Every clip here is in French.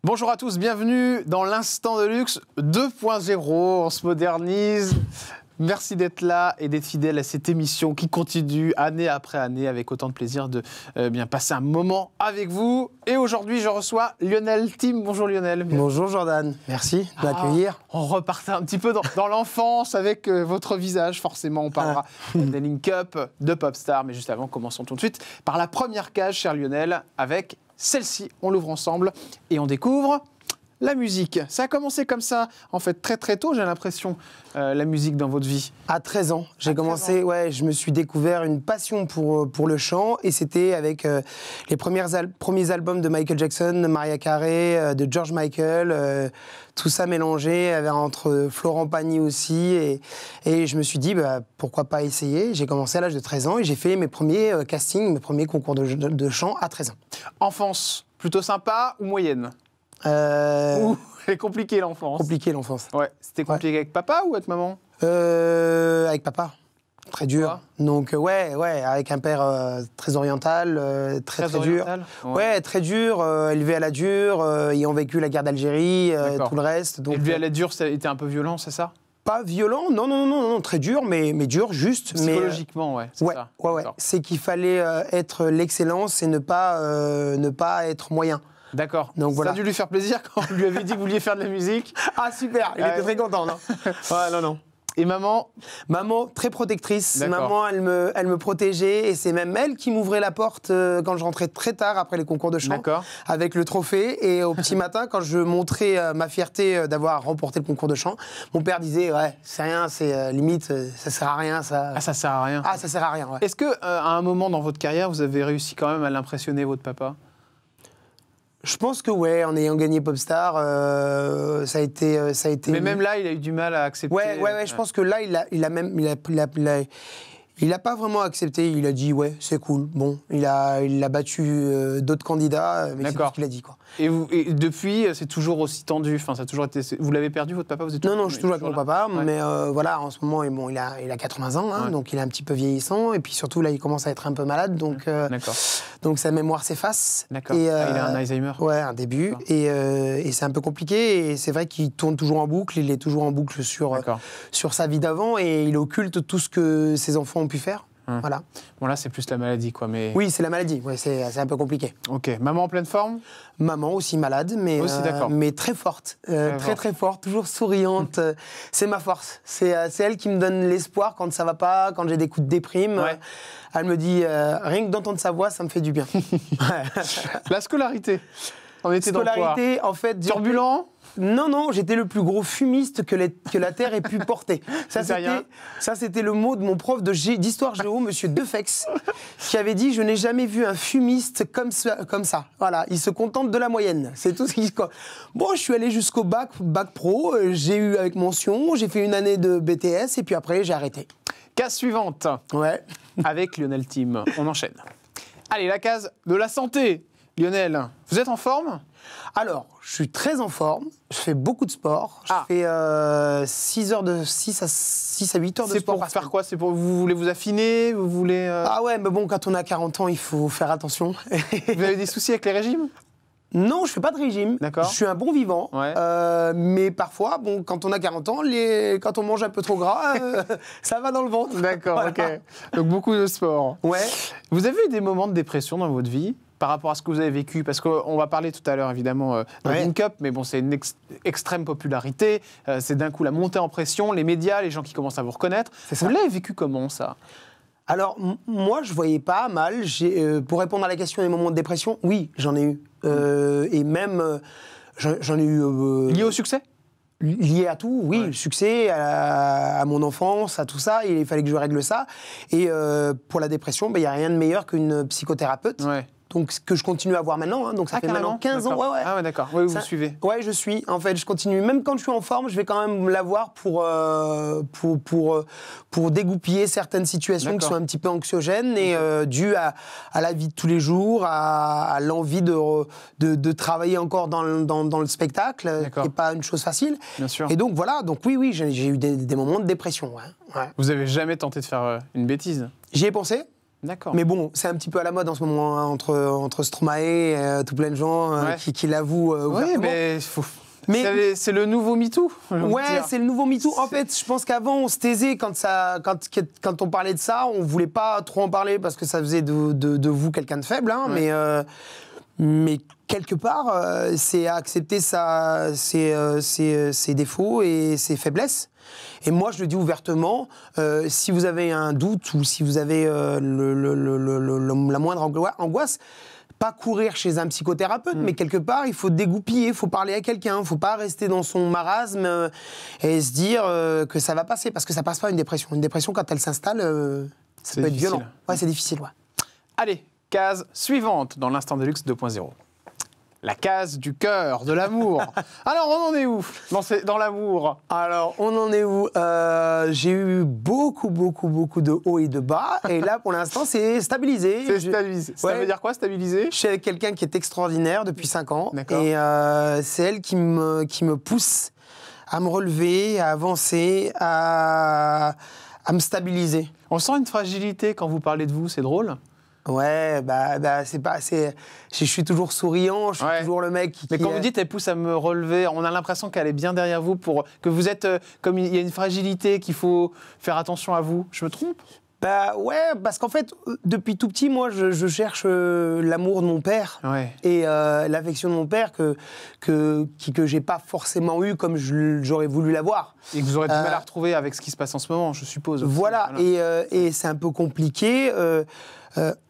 Bonjour à tous, bienvenue dans l'Instant de Luxe 2.0. On se modernise. Merci d'être là et d'être fidèle à cette émission qui continue année après année avec autant de plaisir de bien passer un moment avec vous. Et aujourd'hui, je reçois Lionel Tim. Bonjour Lionel. Bonjour Jordan, merci de m'accueillir. On repartait un petit peu dans l'enfance avec votre visage. Forcément, on parlera des link-up, de Popstar. Mais juste avant, commençons tout de suite par la première cage, cher Lionel, avec celle-ci. On l'ouvre ensemble et on découvre la musique. Ça a commencé comme ça, en fait, très très tôt, j'ai l'impression, la musique dans votre vie. À 13 ans, j'ai commencé, je me suis découvert une passion pour le chant et c'était avec les premiers albums de Michael Jackson, de Mariah Carey, de George Michael, tout ça mélangé entre Florent Pagny aussi et je me suis dit pourquoi pas essayer. J'ai commencé à l'âge de 13 ans et j'ai fait mes premiers castings, mes premiers concours de chant à 13 ans. Enfance, plutôt sympa ou moyenne? C'est compliqué l'enfance. Compliqué l'enfance. Ouais. C'était compliqué avec papa ou avec maman? Avec papa. Très dur. Donc avec un père très oriental, très dur. Ouais, très dur, élevé à la dure, ayant vécu la guerre d'Algérie, tout le reste. Donc, élevé à la dure, ça a été un peu violent, c'est ça? Pas violent, non, très dur, mais dur, juste. Psychologiquement, c'est ça. Ouais. C'est qu'il fallait être l'excellence et ne pas être moyen. D'accord. Donc voilà. Ça a dû lui faire plaisir quand vous lui avez dit que vous vouliez faire de la musique. Ah super, il était très content, non? Ouais, non. Et maman? Maman, très protectrice. Maman, elle me protégeait et c'est même elle qui m'ouvrait la porte quand je rentrais très tard après les concours de chant. Avec le trophée. Et au petit matin, quand je montrais ma fierté d'avoir remporté le concours de chant, mon père disait c'est rien, c'est limite, ça sert à rien. Ça... Ah, ça sert à rien? Ah, ça sert à rien, ouais. Est-ce qu'à un moment dans votre carrière, vous avez réussi quand même à l'impressionner, votre papa? Je pense que en ayant gagné Popstar, ça a été. Mais même là, il a eu du mal à accepter. Ouais. Je pense que là, il a pas vraiment accepté. Il a dit c'est cool. Bon, il a battu d'autres candidats, mais c'est tout ce qu'il a dit, quoi. Et depuis, c'est toujours aussi tendu. Enfin, ça a toujours été. Vous l'avez perdu, votre papa? Vous êtes Non, je suis toujours avec mon papa, mais en ce moment, il a 80 ans, donc il est un petit peu vieillissant, et puis surtout là, il commence à être un peu malade, donc sa mémoire s'efface. D'accord. Il a un Alzheimer. Ouais, un début, et c'est un peu compliqué. Et c'est vrai qu'il tourne toujours en boucle. Il est toujours en boucle sur sa vie d'avant, et il occulte tout ce que ses enfants ont pu faire. Voilà. Bon, là, c'est plus la maladie, quoi. Mais... Oui, c'est la maladie. C'est un peu compliqué. Ok. Maman en pleine forme? Maman aussi malade, mais très forte. Très forte, toujours souriante. C'est ma force. C'est elle qui me donne l'espoir quand ça va pas, quand j'ai des coups de déprime. Elle me dit, rien que d'entendre sa voix, ça me fait du bien. La scolarité? On était scolarité, en fait... Turbulent? Non, j'étais le plus gros fumiste que la Terre ait pu porter. Ça, c'était le mot de mon prof d'histoire géo, monsieur Defex, qui avait dit « Je n'ai jamais vu un fumiste comme ça. » Voilà, il se contente de la moyenne. C'est tout ce qu'il... Bon, je suis allé jusqu'au bac pro, j'ai eu avec mention, j'ai fait une année de BTS, et puis après, j'ai arrêté. Case suivante. Avec Lionel Tim. On enchaîne. Allez, la case de la santé. Lionel, vous êtes en forme? Alors, je suis très en forme, je fais beaucoup de sport, je fais 6 à 8 heures de sport. C'est pour faire quoi? Vous voulez vous affiner? Vous voulez Ah ouais, mais bon, quand on a 40 ans, il faut faire attention. Vous avez des soucis avec les régimes? Non, je fais pas de régime. D'accord. Je suis un bon vivant. Mais parfois, quand on a 40 ans, quand on mange un peu trop gras, ça va dans le ventre. D'accord, ok. Donc beaucoup de sport. Ouais. Vous avez eu des moments de dépression dans votre vie par rapport à ce que vous avez vécu? Parce qu'on va parler tout à l'heure, évidemment, de Link Up, mais bon, c'est une extrême popularité. C'est d'un coup la montée en pression, les médias, les gens qui commencent à vous reconnaître. Vous l'avez vécu comment, ça? Alors, moi, je voyais pas mal. Pour répondre à la question des moments de dépression, oui, j'en ai eu. Et même, j'en ai eu... Lié au succès? Lié à tout, oui, le succès, à mon enfance, à tout ça, il fallait que je règle ça. Et pour la dépression, il n'y a rien de meilleur qu'une psychothérapeute. Donc, que je continue à voir maintenant, donc ça fait maintenant 15 ans. Ah ouais, d'accord, vous suivez. Ouais, je suis, en fait, je continue. Même quand je suis en forme, je vais quand même la voir pour dégoupiller certaines situations qui sont un petit peu anxiogènes et dues à la vie de tous les jours, à l'envie de travailler encore dans le spectacle, qui n'est pas une chose facile. Bien sûr. Et donc, voilà, oui, j'ai eu des moments de dépression. Vous n'avez jamais tenté de faire une bêtise? J'y ai pensé. D'accord. Mais bon, c'est un petit peu à la mode en ce moment, hein, entre Stromae et tout plein de gens qui l'avouent ouvertement. Oui, mais c'est le nouveau MeToo. Ouais, c'est le nouveau MeToo. En fait, je pense qu'avant, on se taisait quand on parlait de ça, on voulait pas trop en parler parce que ça faisait de vous quelqu'un de faible, hein, mais quelque part, c'est accepter ses défauts et ses faiblesses. Et moi, je le dis ouvertement, si vous avez un doute ou si vous avez la moindre angoisse, pas courir chez un psychothérapeute, mais quelque part, il faut dégoupiller, il faut parler à quelqu'un, il ne faut pas rester dans son marasme et se dire que ça va passer, parce que ça ne passe pas une dépression. Une dépression, quand elle s'installe, ça peut être violent. Ouais, c'est difficile, ouais. Allez, case suivante dans l'Instant de Luxe 2.0. La case du cœur, de l'amour. Alors, on en est où dans l'amour? Alors, on en est où? J'ai eu beaucoup de hauts et de bas. Et là, pour l'instant, c'est stabilisé. C'est stabilisé. Ça veut dire quoi, stabilisé? Je suis avec quelqu'un qui est extraordinaire depuis 5 ans. D'accord. Et c'est elle qui me pousse à me relever, à avancer, à me stabiliser. On sent une fragilité quand vous parlez de vous, c'est drôle. Ouais, je suis toujours souriant, je suis toujours le mec qui... Mais quand vous dites elle pousse à me relever, on a l'impression qu'elle est bien derrière vous, que vous êtes, comme il y a une fragilité, qu'il faut faire attention à vous. Je me trompe? Ouais, parce qu'en fait, depuis tout petit, moi, je cherche l'amour de mon père et l'affection de mon père que j'ai pas forcément eu comme j'aurais voulu l'avoir. Et que vous aurez du mal à retrouver avec ce qui se passe en ce moment, je suppose. Voilà. Et c'est un peu compliqué.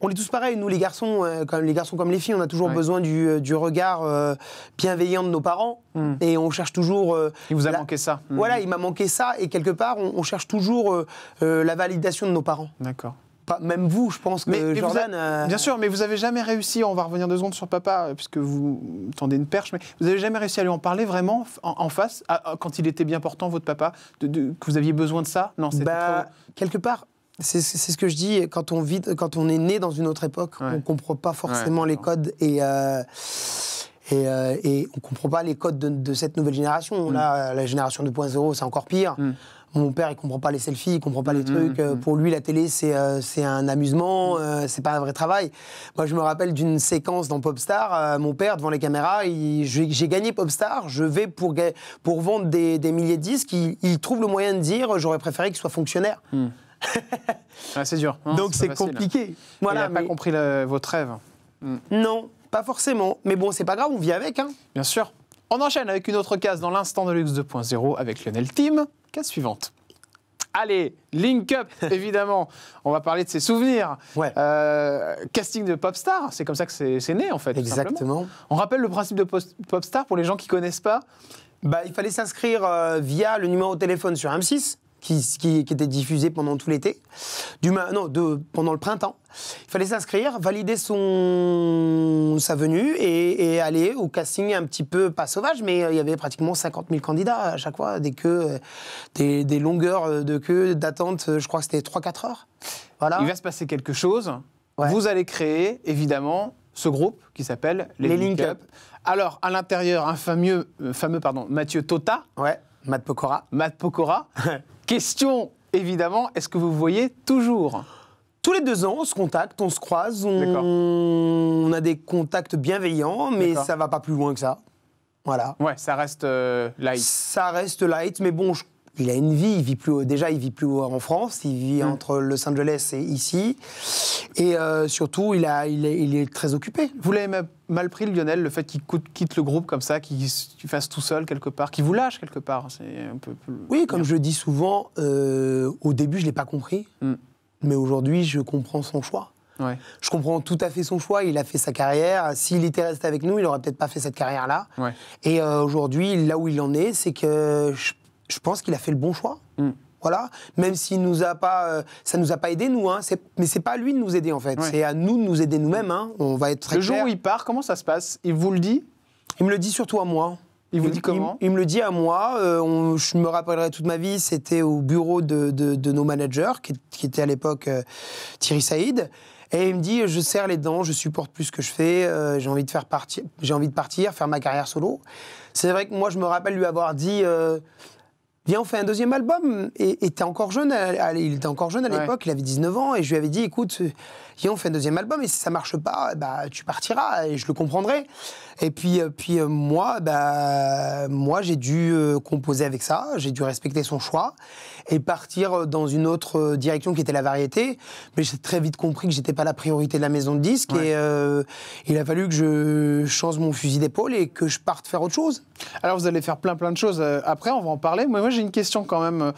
On est tous pareils, nous les garçons comme les filles, on a toujours besoin du regard bienveillant de nos parents et on cherche toujours... il vous a manqué ça. Voilà, il m'a manqué ça et quelque part on cherche toujours la validation de nos parents. D'accord. Même vous, je pense que Jordan... Bien sûr, mais vous n'avez jamais réussi, on va revenir 2 secondes sur papa, puisque vous tendez une perche, mais vous n'avez jamais réussi à lui en parler vraiment en face, quand il était bien portant, votre papa, que vous aviez besoin de ça? Non, c'était trop... Quelque part... C'est ce que je dis, quand on est né dans une autre époque, on ne comprend pas forcément les codes et on ne comprend pas les codes de cette nouvelle génération. Là, la génération 2.0, c'est encore pire. Mon père, il ne comprend pas les selfies, il ne comprend pas les trucs. Pour lui, la télé, c'est un amusement, c'est pas un vrai travail. Moi, je me rappelle d'une séquence dans Popstar. Mon père, devant les caméras, j'ai gagné Popstar, je vais pour vendre des milliers de disques. Il trouve le moyen de dire, j'aurais préféré qu'il soit fonctionnaire. C'est dur. Donc c'est compliqué. Voilà, il n'a pas compris votre rêve. Non, pas forcément. Mais bon, c'est pas grave, on vit avec. Hein. Bien sûr. On enchaîne avec une autre case dans l'Instant de Luxe 2.0 avec Lionel Tim. Case suivante. Allez, Link Up, évidemment. On va parler de ses souvenirs. Casting de Popstar, c'est comme ça que c'est né, en fait. Exactement. On rappelle le principe de Popstar pour les gens qui ne connaissent pas. Il fallait s'inscrire via le numéro de téléphone sur M6. Qui était diffusé pendant tout l'été, pendant le printemps. Il fallait s'inscrire, valider sa venue et aller au casting un petit peu, pas sauvage, mais il y avait pratiquement 50 000 candidats à chaque fois, des longueurs de queue, d'attente, je crois que c'était 3-4 heures. Voilà. Il va se passer quelque chose. Vous allez créer, évidemment, ce groupe qui s'appelle les Link Up. Alors, à l'intérieur, un fameux Mathieu Tota. Ouais, Matt Pokora. Question, évidemment, est-ce que vous voyez toujours? Tous les 2 ans, on se contacte, on se croise, on a des contacts bienveillants, mais ça va pas plus loin que ça. Voilà. Ouais, ça reste light. Ça reste light, mais bon, il a une vie, il vit plus en France, il vit entre Los Angeles et ici, et surtout, il est très occupé. Vous l'avez mal pris, Lionel, le fait qu'il quitte le groupe comme ça, qu'il fasse tout seul quelque part, qu'il vous lâche quelque part? C'est un peu plus... Oui, comme je le dis souvent, au début, je l'ai pas compris, mais aujourd'hui, je comprends son choix. Ouais. Je comprends tout à fait son choix, il a fait sa carrière. S'il était resté avec nous, il n'aurait peut-être pas fait cette carrière-là. Ouais. Et aujourd'hui, là où il en est, c'est que je pense qu'il a fait le bon choix. Voilà. Même s'il nous a pas, ça nous a pas aidé nous, hein. Mais c'est pas à lui de nous aider en fait. C'est à nous de nous aider nous-mêmes. Hein. On va être très clair. Le jour où il part, comment ça se passe? Il vous le dit? Il me le dit surtout à moi. Il vous dit comment? Il me le dit à moi. Je me rappellerai toute ma vie. C'était au bureau de nos managers, qui était à l'époque Thierry Saïd. Et il me dit, je serre les dents, je supporte plus ce que je fais, j'ai envie de partir, faire ma carrière solo. C'est vrai que moi, je me rappelle lui avoir dit, viens, on fait un deuxième album. Et t'es encore jeune, il était encore jeune à l'époque, il avait 19 ans, et je lui avais dit, écoute, viens, on fait un deuxième album, et si ça marche pas, bah, tu partiras, et je le comprendrai. Et puis moi, j'ai dû composer avec ça, j'ai dû respecter son choix, et partir dans une autre direction qui était la variété. Mais j'ai très vite compris que j'étais pas la priorité de la maison de disques, et il a fallu que je change mon fusil d'épaule et que je parte faire autre chose. Alors vous allez faire plein de choses après, on va en parler. Moi j'ai une question quand même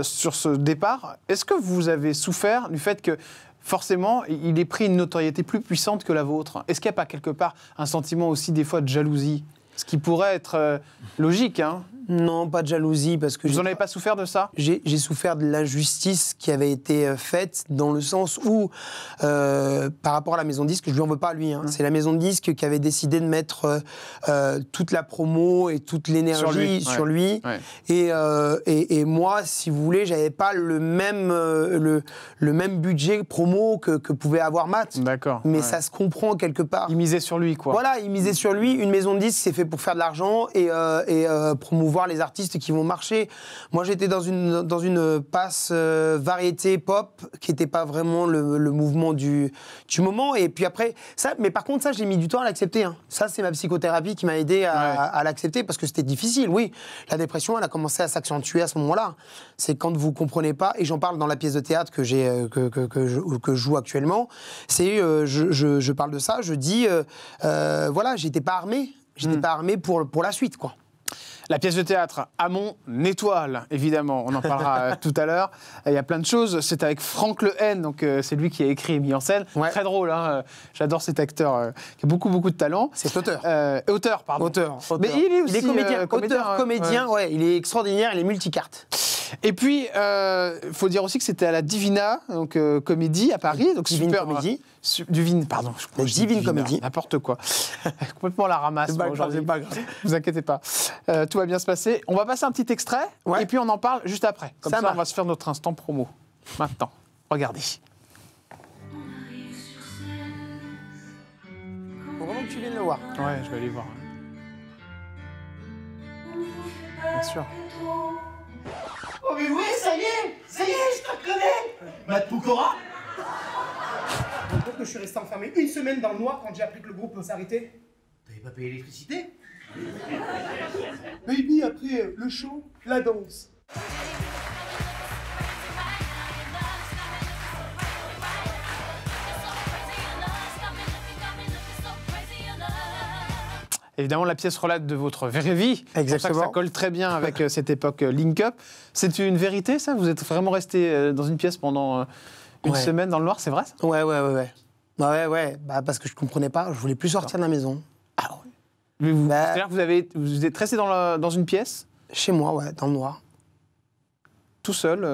sur ce départ. Est-ce que vous avez souffert du fait que forcément il ait pris une notoriété plus puissante que la vôtre? Est-ce qu'il n'y a pas quelque part un sentiment aussi des fois de jalousie? Ce qui pourrait être logique, hein? Non, pas de jalousie, parce que... Vous n'en avez pas souffert de ça? J'ai souffert de l'injustice qui avait été faite, dans le sens où, par rapport à la maison de disque, je lui en veux pas, lui. Hein. C'est la maison de disque qui avait décidé de mettre toute la promo et toute l'énergie sur lui. Ouais. Et moi, si vous voulez, j'avais pas le même budget promo que pouvait avoir Matt. D'accord. Mais ça se comprend quelque part. Il misait sur lui, quoi. Voilà, il misait sur lui. Une maison de disque, c'est fait pour faire de l'argent et promouvoir les artistes qui vont marcher. Moi, j'étais dans une passe variété pop qui n'était pas vraiment le mouvement du moment. Et puis après, ça, mais par contre, ça, j'ai mis du temps à l'accepter. Hein. Ça, c'est ma psychothérapie qui m'a aidé à l'accepter parce que c'était difficile. Oui, la dépression, elle a commencé à s'accentuer à ce moment-là. C'est quand vous comprenez pas, et j'en parle dans la pièce de théâtre que je joue actuellement. C'est, je parle de ça. Je dis, voilà, j'étais pas armé. J'étais pas armé pour la suite, quoi. La pièce de théâtre, à mon étoile, évidemment, on en parlera tout à l'heure. Il y a plein de choses. C'est avec Franck Lehen, donc c'est lui qui a écrit et mis en scène. Ouais. Très drôle, hein. J'adore cet acteur qui a beaucoup de talent. C'est auteur. Auteur, pardon. Auteur. Mais il est aussi comédien. Comédien, ouais, il est extraordinaire, il est multicarte. Et puis, il faut dire aussi que c'était à la Divina, donc comédie à Paris. Donc Divine super, Comédie. Divine, pardon. Divine Comédie. N'importe quoi. Complètement la ramasse. C'est pas grave. Vous inquiétez pas. Tout va bien se passer. On va passer un petit extrait et puis on en parle juste après. Comme ça on va se faire notre instant promo. Maintenant, regardez. Faut vraiment que tu viennes le voir. Ouais, je vais aller voir. Bien sûr. Oh mais oui, ça y est, je te reconnais. Matt Pokora. Donc que je suis resté enfermé une semaine dans le noir quand j'ai appris que le groupe s'arrêtait. T'avais pas payé l'électricité? Baby, après le show, la danse. Évidemment, la pièce relate de votre vraie vie. Exactement. C'est pour ça que ça colle très bien avec cette époque Link Up. C'est une vérité, ça? Vous êtes vraiment resté dans une pièce pendant une semaine dans le noir, c'est vrai, ça? Ouais. Ouais. Bah, parce que je comprenais pas, je voulais plus sortir de la maison. Ah ouais. Mais c'est-à-dire que vous êtes resté dans une pièce? Chez moi, ouais, dans le noir. Tout seul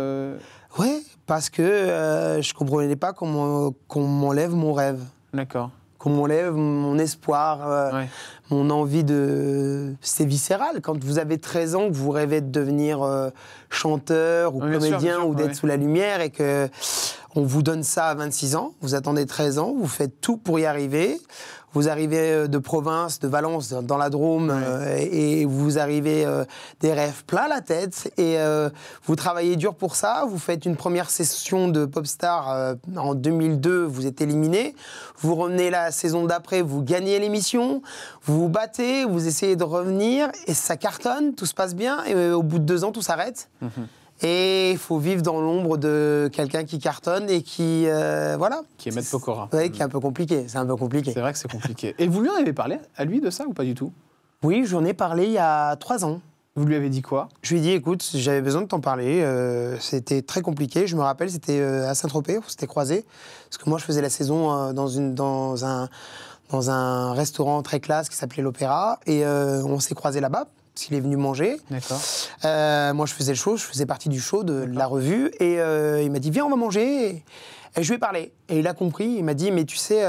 Ouais, parce que je comprenais pas qu'on m'enlève mon rêve. D'accord. Qu'on m'enlève mon espoir, mon envie de... C'est viscéral. Quand vous avez 13 ans, que vous rêvez de devenir chanteur ou comédien bien sûr, ou d'être sous la lumière et que on vous donne ça à 26 ans, vous attendez 13 ans, vous faites tout pour y arriver. Vous arrivez de province, de Valence, dans la Drôme, et vous arrivez des rêves plein la tête, et vous travaillez dur pour ça, vous faites une première session de Popstar en 2002, vous êtes éliminé, vous revenez la saison d'après, vous gagnez l'émission, vous vous battez, vous essayez de revenir, et ça cartonne, tout se passe bien, et au bout de 2 ans, tout s'arrête. Et il faut vivre dans l'ombre de quelqu'un qui cartonne et qui, voilà. Qui est Matt Pokora. Oui, qui est un peu compliqué, c'est un peu compliqué. C'est vrai que c'est compliqué. Et vous lui en avez parlé à lui de ça ou pas du tout? Oui, j'en ai parlé il y a 3 ans. Vous lui avez dit quoi? Je lui ai dit, écoute, j'avais besoin de t'en parler, c'était très compliqué. Je me rappelle, c'était à Saint-Tropez, on s'était croisés. Parce que moi, je faisais la saison dans un restaurant très classe qui s'appelait l'Opéra. Et on s'est croisés là-bas. Parce qu'il est venu manger. D'accord. Moi, je faisais le show, je faisais partie du show de la revue. Et il m'a dit, viens, on va manger. Et je lui ai parlé. Et il a compris. Il m'a dit, mais tu sais,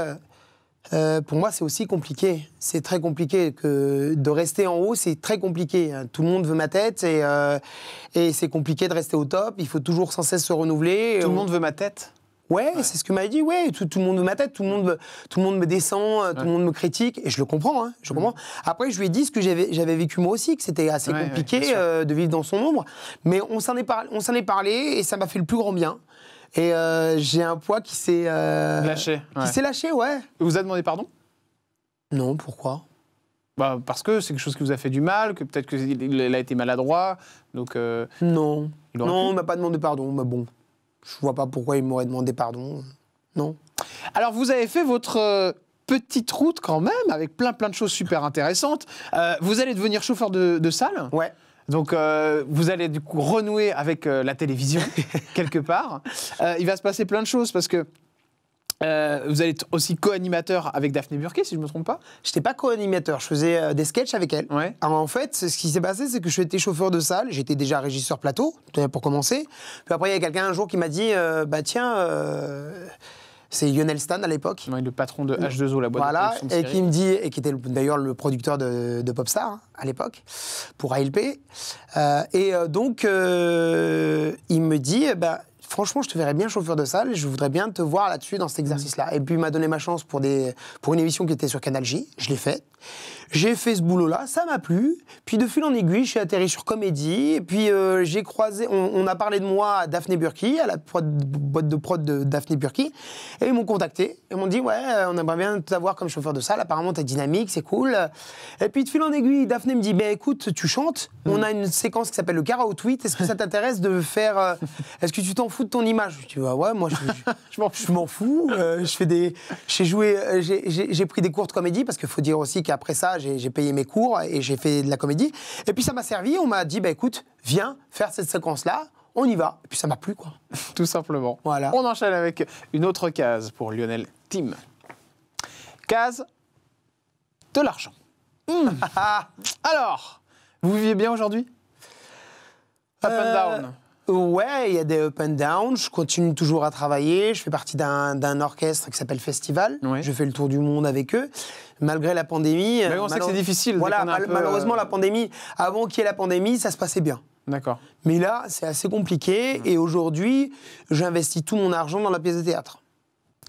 pour moi, c'est aussi compliqué. C'est très compliqué. De rester en haut, c'est très compliqué. Tout le monde veut ma tête. Et c'est compliqué de rester au top. Il faut toujours sans cesse se renouveler. Tout le monde veut ma tête? Ouais, c'est ce que m'a dit. Ouais, tout le monde veut ma tête, tout le monde me descend, tout le monde me critique, et je le comprends. Hein, je comprends. Après, je lui ai dit ce que j'avais vécu moi aussi, que c'était assez compliqué de vivre dans son ombre. Mais on s'en est parlé, et ça m'a fait le plus grand bien. Et j'ai un poids qui s'est lâché. Qui s'est lâché, ouais. Il vous a demandé pardon? Non, pourquoi? Bah, parce que c'est quelque chose qui vous a fait du mal, que peut-être qu'il a été maladroit, donc... Non, il m'a pas demandé pardon, mais bon, je vois pas pourquoi il m'aurait demandé pardon, non. Alors, vous avez fait votre petite route quand même, avec plein de choses super intéressantes. Vous allez devenir chauffeur de salle. Ouais. Donc, vous allez du coup renouer avec la télévision, quelque part. Il va se passer plein de choses, parce que vous allez être aussi co-animateur avec Daphné Burki, si je ne me trompe pas. Je n'étais pas co-animateur, je faisais des sketchs avec elle. Ouais. Alors, en fait, ce qui s'est passé, c'est que je étais chauffeur de salle, j'étais déjà régisseur plateau, pour commencer. Puis après, il y a quelqu'un un jour qui m'a dit, c'est Lionel Stan à l'époque. Ouais, le patron de H2O, la boîte de production de et séries. qui me dit, et qui était d'ailleurs le producteur de Popstar hein, à l'époque, pour ALP. Donc, il me dit, franchement, je te verrais bien chauffeur de salle, je voudrais bien te voir là-dessus, dans cet exercice-là. Et puis, il m'a donné ma chance pour une émission qui était sur Canal J, je l'ai faite. J'ai fait ce boulot-là, ça m'a plu. Puis, de fil en aiguille, je suis atterri sur Comédie. Et puis, j'ai croisé, on a parlé de moi à Daphné Burki, à la boîte de prod de Daphné Burki. Et ils m'ont contacté. Ils m'ont dit, ouais, on aimerait bien t'avoir comme chauffeur de salle. Apparemment, t'es dynamique, c'est cool. Et puis, de fil en aiguille, Daphné me dit, écoute, tu chantes. On a une séquence qui s'appelle le Karaoke Tweet. Est-ce que ça t'intéresse de faire. Est-ce que tu t'en fous de ton image? Je dis, ouais, moi, je m'en fous. J'ai pris des cours de comédie parce qu'il faut dire aussi qu'après ça, j'ai payé mes cours et j'ai fait de la comédie. Et puis ça m'a servi, on m'a dit, écoute, viens faire cette séquence-là, on y va. Et puis ça m'a plu, quoi. Tout simplement. Voilà. On enchaîne avec une autre case pour Lionel Tim. Case de l'argent. Alors, vous vivez bien aujourd'hui? Up and down. Ouais, il y a des up and down. Je continue toujours à travailler. Je fais partie d'un orchestre qui s'appelle Festival. Ouais. Je fais le tour du monde avec eux. Malgré la pandémie. Mais on sait que c'est difficile. Voilà, malheureusement, la pandémie, avant qu'il y ait la pandémie, ça se passait bien. D'accord. Mais là, c'est assez compliqué. Et aujourd'hui, j'investis tout mon argent dans la pièce de théâtre.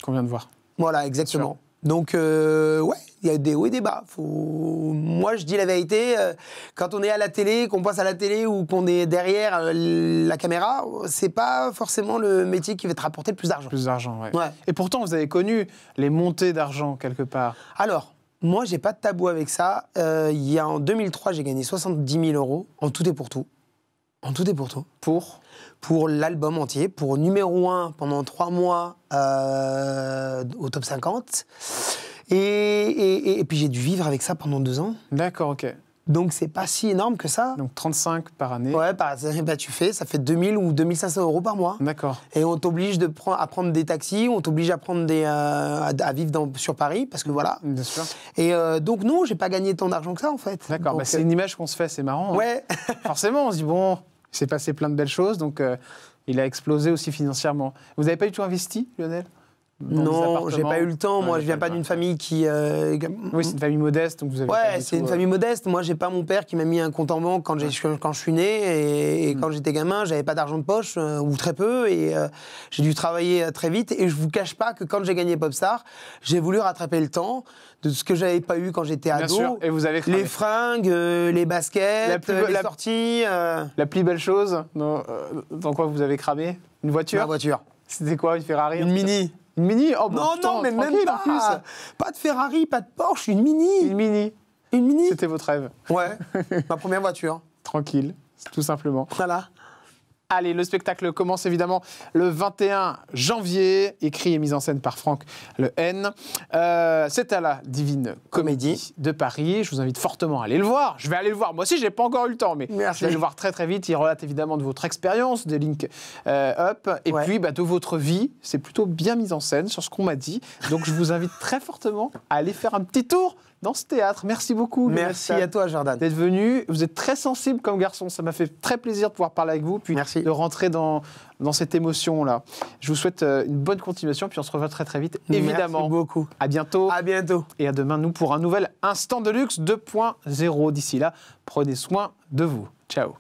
Qu'on vient de voir. Voilà, exactement. Donc, ouais, il y a des hauts et des bas. Moi, je dis la vérité, quand on est à la télé, qu'on passe à la télé ou qu'on est derrière la caméra, c'est pas forcément le métier qui va te rapporter le plus d'argent. Plus d'argent, ouais. Ouais. Et pourtant, vous avez connu les montées d'argent quelque part. Alors, moi, j'ai pas de tabou avec ça. En 2003, j'ai gagné 70 000 € en tout et pour tout. En tout et pour tout. Pour l'album entier, pour numéro 1 pendant 3 mois au top 50. Et puis j'ai dû vivre avec ça pendant 2 ans. D'accord, ok. Donc c'est pas si énorme que ça. Donc 35 par année. Ouais, ça fait 2000 ou 2500 € par mois. D'accord. Et on t'oblige à prendre des taxis, on t'oblige à prendre à vivre sur Paris, parce que voilà. Bien sûr. Et donc non, j'ai pas gagné tant d'argent que ça en fait. D'accord, c'est une image qu'on se fait, c'est marrant. Ouais. Hein. Forcément, on se dit, bon, il s'est passé plein de belles choses, donc il a explosé aussi financièrement. Vous n'avez pas du tout investi, Lionel? Non, j'ai pas eu le temps. Moi, je viens pas d'une famille qui. Oui, c'est une famille modeste, donc vous avez. Ouais, c'est une famille modeste. Moi, j'ai pas mon père qui m'a mis un compte en banque quand je suis né et quand j'étais gamin, j'avais pas d'argent de poche ou très peu et j'ai dû travailler très vite. Et je vous cache pas que quand j'ai gagné Popstar, j'ai voulu rattraper le temps de ce que j'avais pas eu quand j'étais ado. Bien sûr. Et vous avez cramé. Les fringues, les baskets, les sorties. La plus belle chose, dans quoi vous avez cramé? Une voiture? Ma voiture. C'était quoi, une Ferrari? Une Mini. Une Mini? Oh, bah, non, putain, non, mais même en pas. plus. Pas de Ferrari, pas de Porsche, une Mini. Une Mini. Une Mini. C'était votre rêve. Ouais, ma première voiture. Tranquille, tout simplement. Voilà. Allez, le spectacle commence évidemment le 21 janvier, écrit et mis en scène par Franck Le N. C'est à la Divine Comédie de Paris. Je vous invite fortement à aller le voir. Je vais aller le voir. Moi aussi, je n'ai pas encore eu le temps, mais merci. Je vais le voir très très vite. Il relate évidemment de votre expérience, de Link Up, et puis de votre vie. C'est plutôt bien mis en scène sur ce qu'on m'a dit. Donc je vous invite très fortement à aller faire un petit tour dans ce théâtre. Merci beaucoup. Merci à toi, Jordan. D'être venu. Vous êtes très sensible comme garçon. Ça m'a fait très plaisir de pouvoir parler avec vous, puis merci. De rentrer dans cette émotion-là. Je vous souhaite une bonne continuation, puis on se revoit très très vite, évidemment. Merci beaucoup. À bientôt. À bientôt. Et à demain, nous, pour un nouvel Instant de Luxe 2.0. D'ici là, prenez soin de vous. Ciao.